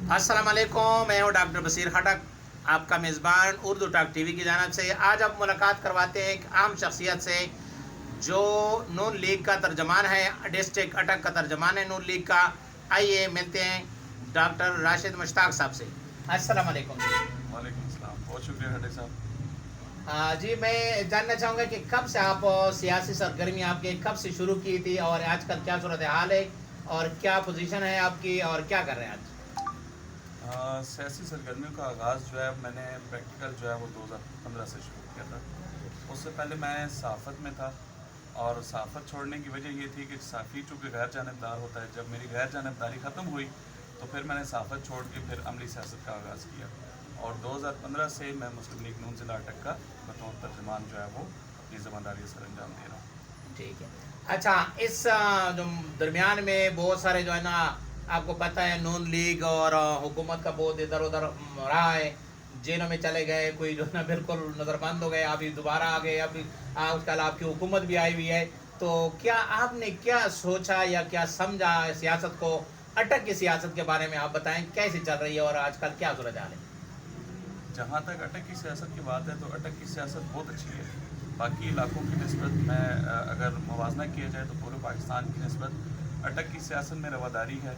अस्सलाम वालेकुम, मैं हूँ डॉक्टर बशीर खटक, आपका मेज़बान उर्दू टॉक टीवी की जानिब से। आज आप मुलाकात करवाते हैं एक आम शख्सियत से जो नून लीग का तर्जमान है, डिस्ट्रिक्ट अटक का तर्जमान है नून लीग का। आइए मिलते हैं डॉक्टर राशिद मुश्ताक साहब से। अस्सलाम वालेकुम जी। वालेकुम अस्सलाम, बहुत शुक्रिया खटक साहब। जी, मैं जानना चाहूँगा कि कब से आप सियासी सरगर्मी आपकी कब से शुरू की थी और आजकल क्या सूरत हाल है और क्या पोजीशन है आपकी और क्या कर रहे हैं आज? सियासी सरगर्मियों का आगाज़ जो है मैंने प्रैक्टिकल जो है वो 2015 से शुरू किया था। उससे पहले मैं सहाफ़त में था और सहाफ़त छोड़ने की वजह ये थी कि सहाफ़ी चूँकि गैर जानिबदार होता है, जब मेरी गैर जानिबदारी ख़त्म हुई तो फिर मैंने सहाफ़त छोड़ के फिर अमली सियासत का आगाज़ किया और 2015 से मैं मुस्लिम लीग नून ज़िला अटक का बतौर तर्जमान जो है वो अपनी ज़िम्मेदारी सर अंजाम दे रहा हूँ। ठीक है। अच्छा, इस जो दरमियान में बहुत सारे जो है ना, आपको पता है नून लीग और हुकूमत का बहुत इधर उधर रहा है, जेलों में चले गए, कोई जो है ना बिल्कुल नज़रबंद हो गए, अभी दोबारा आ गए, अभी आजकल आपकी हुकूमत भी आई हुई है। तो क्या आपने क्या सोचा या क्या समझा सियासत को, अटक की सियासत के बारे में आप बताएं, कैसे चल रही है और आजकल क्या सूरत हाल है? जहाँ तक अटक की सियासत की बात है तो अटक की सियासत बहुत अच्छी है। बाकी इलाकों की निस्बत में अगर मुवाजना किया जाए तो पूरे पाकिस्तान की निस्बत अटक की सियासत में रवादारी है।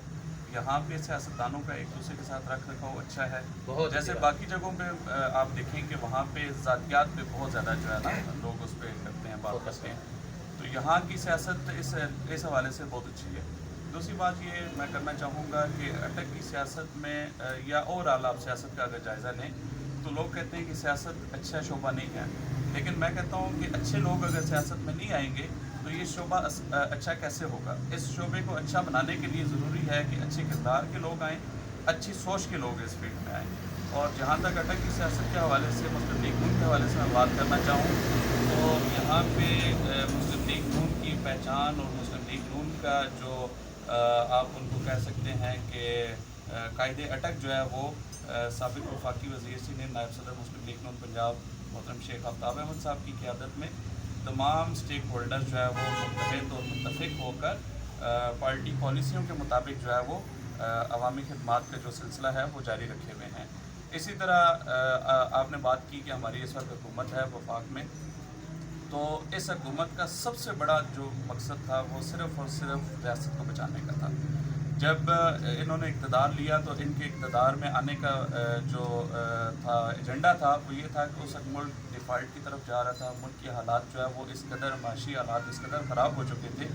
यहाँ पे सियासतदानों का एक दूसरे के साथ रख रखाव अच्छा है। जैसे बाकी जगहों पे आप देखें कि वहाँ पे ज़ातियात पे बहुत ज़्यादा जो है ना लोग उस पर करते हैं, बात करते हैं। तो यहाँ की सियासत इस हवाले से बहुत अच्छी है। दूसरी बात ये मैं करना चाहूँगा कि अटक की सियासत में या ओवरऑल आप सियासत का अगर जायज़ा लें तो लोग कहते हैं कि सियासत अच्छा शोबा नहीं है, लेकिन मैं कहता हूँ कि अच्छे लोग अगर सियासत में नहीं आएंगे तो ये शोबा अच्छा कैसे होगा। इस शोबे को अच्छा बनाने के लिए ज़रूरी है कि अच्छे किरदार के लोग आएँ, अच्छी सोच के लोग इस फील्ड में आएँ। और जहाँ तक अटक की सियासत के हवाले से मुस्लिम लीग नून के हवाले से मैं बात करना चाहूँ तो यहाँ पे मुस्लिम लीग नून की पहचान और मुस्लिम लीग नून का जो आप उनको कह सकते हैं कि कायदे अटक जो है वो साबिक़ वफाकी वज़ीर सीनियर नायब सदर मुस्लिम लीग नून पंजाब मोहतरम शेख आफ्ताब अहमद साहब की क़यादत में तमाम स्टेक होल्डर जो है वो मुत्तहिद और मुत्तफ़िक़ होकर पार्टी पॉलिसियों के मुताबिक जो है वो अवामी खिदमात का जो सिलसिला है वो जारी रखे हुए हैं। इसी तरह आपने बात की कि हमारी इस वक्त हुकूमत है वफाक में, तो इस हुकूमत का सबसे बड़ा जो मकसद था वो सिर्फ़ और सिर्फ रियासत को बचाने का था। जब इन्होंने इक़्तिदार लिया तो इनके इक़्तिदार में आने का जो था एजेंडा था वो ये था कि उस वक्त मुल्क डिफ़ाल्ट की तरफ जा रहा था। मुल्क के हालात जो है वो इस कदर माशी हालात इस कदर ख़राब हो चुके थे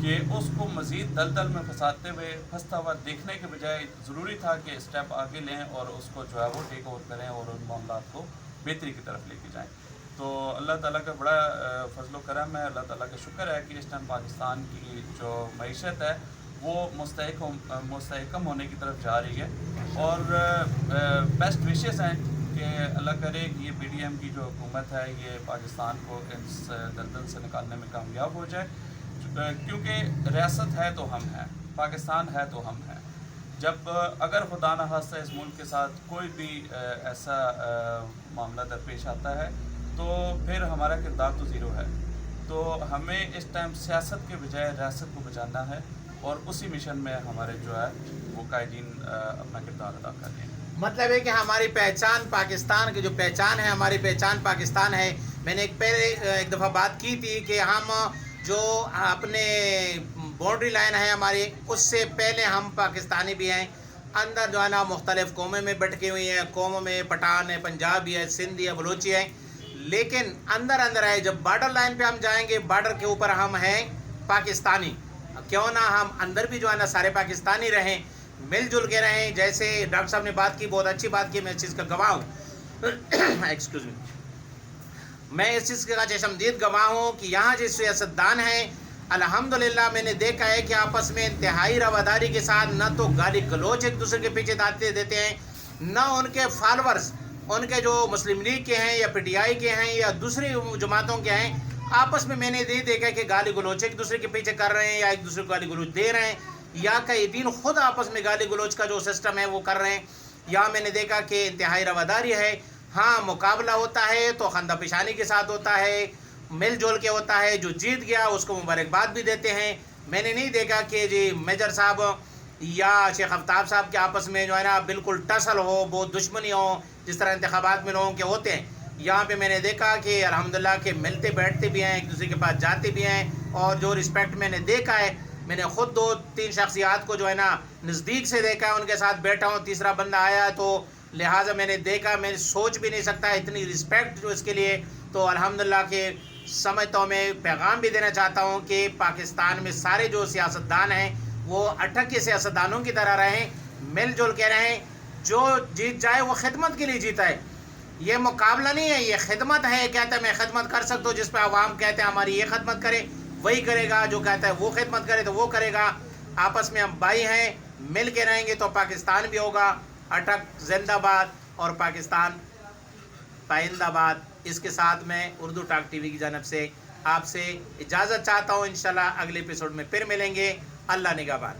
कि उसको मज़ीद दलदल में फंसता हुआ देखने के बजाय ज़रूरी था कि स्टेप आगे लें और उसको जो है वो टेक ओवर करें और उन मामलात को बेहतरी की तरफ लेके जाएँ। तो अल्लाह ताला का बड़ा फ़ज़ल व करम है, अल्लाह ताला का शुक्र है कि इस टाइम पाकिस्तान की जो मईशत है वो मुस्तहकम होने की तरफ जा रही है और बेस्ट विशेस हैं कि अल्लाह करे कि ये PDM की जो हुकूमत है ये पाकिस्तान को इस दलदल से निकालने में कामयाब हो जाए, क्योंकि रियासत है तो हम हैं, पाकिस्तान है तो हम हैं। जब अगर खुदा न खास्ता इस मुल्क के साथ कोई भी ऐसा मामला दरपेश आता है तो फिर हमारा किरदार तो ज़ीरो है। तो हमें इस टाइम सियासत के बजाय रियासत को बचाना है और उसी मिशन में हमारे जो है वो कायदीन अपना किरदार अदा कर रहे हैं। मतलब है कि हमारी पहचान पाकिस्तान की जो पहचान है, हमारी पहचान पाकिस्तान है। मैंने एक दफ़ा बात की थी कि हम जो अपने बाउंड्री लाइन है हमारी, उससे पहले हम पाकिस्तानी भी हैं। अंदर जो है ना मुख्तलिफ़ कौमें में बटकी हुई हैं, कौमों में पठान है, पंजाबी है, सिंधी है, बलूची है, लेकिन अंदर अंदर है। जब बॉर्डर लाइन पे हम जाएंगे, बॉर्डर के ऊपर हम हैं पाकिस्तानी। क्यों ना हम अंदर भी जो है ना सारे पाकिस्तानी रहें, मिलजुल के रहें। जैसे डॉक्टर साहब ने बात की, बहुत अच्छी बात की, मैं इस चीज़ का गवाह हूँ एक्सक्यूज़ मी, मैं इस चीज़ का चशमदीद गवाह हूँ कि यहाँ जो सियासतदान हैं अल्हम्दुलिल्लाह मैंने देखा है कि आपस में इंतहाई रवादारी के साथ न तो गाली गलोच एक दूसरे के पीछे देते हैं, न उनके फॉलोअर्स उनके जो मुस्लिम लीग के हैं या PTI के हैं या दूसरी जमातों के हैं, आपस में मैंने ये देखा कि गाली गलोच एक दूसरे के पीछे कर रहे हैं या एक दूसरे को गाली गलोच दे रहे हैं, या कई दिन खुद आपस में गाली गलोच का जो सिस्टम है वो कर रहे हैं। यहाँ मैंने देखा कि इंतहाई रवादारी है। हाँ, मुकाबला होता है तो खंदा पेशानी के साथ होता है, मिलजुल के होता है। जो जीत गया उसको मुबारकबाद भी देते हैं। मैंने नहीं देखा कि जी मेजर साहब یا شیخ آفتاب صاحب کے آپس میں جو ہے نا بالکل ٹسل ہو، بہت دشمنی ہو، جس طرح انتخابات میں لوگوں کے ہوتے ہیں. یہاں پہ میں نے دیکھا کہ الحمدللہ کہ ملتے بیٹھتے بھی ہیں، ایک دوسرے کے پاس جاتے بھی ہیں، اور جو رسپیکٹ میں نے دیکھا ہے، میں نے خود 2-3 شخصیات کو جو ہے نا نزدیک سے دیکھا ہے، ان کے ساتھ بیٹھا ہوں، تیسرا بندہ آیا تو لہٰذا میں نے دیکھا، میں سوچ بھی نہیں سکتا اتنی رسپیکٹ جو اس کے لیے. تو الحمدللہ کہ سمجھتا ہوں، میں پیغام بھی دینا چاہتا ہوں کہ پاکستان میں سارے جو سیاستدان ہیں وہ اٹک کے سیاستدانوں کی طرح رہیں، مل جل کے رہیں. جو جیت جائے وہ خدمت کے لیے جیتا ہے، یہ مقابلہ نہیں ہے، یہ خدمت ہے. کہتا ہے میں خدمت کر سکتا ہوں، جس پہ عوام کہتے ہیں ہماری یہ خدمت کرے وہی کرے گا، جو کہتا ہے وہ خدمت کرے تو وہ کرے گا. آپس میں ہم بھائی ہیں، مل کے رہیں گے تو پاکستان بھی ہوگا. اٹک زندہ باد اور پاکستان پائندہ باد. اس کے ساتھ میں اردو ٹاک ٹی وی کی جانب سے آپ سے اجازت چاہتا ہوں. انشاءاللہ اگلے ایپیسوڈ میں پھر ملیں گے. اللہ نگہبان.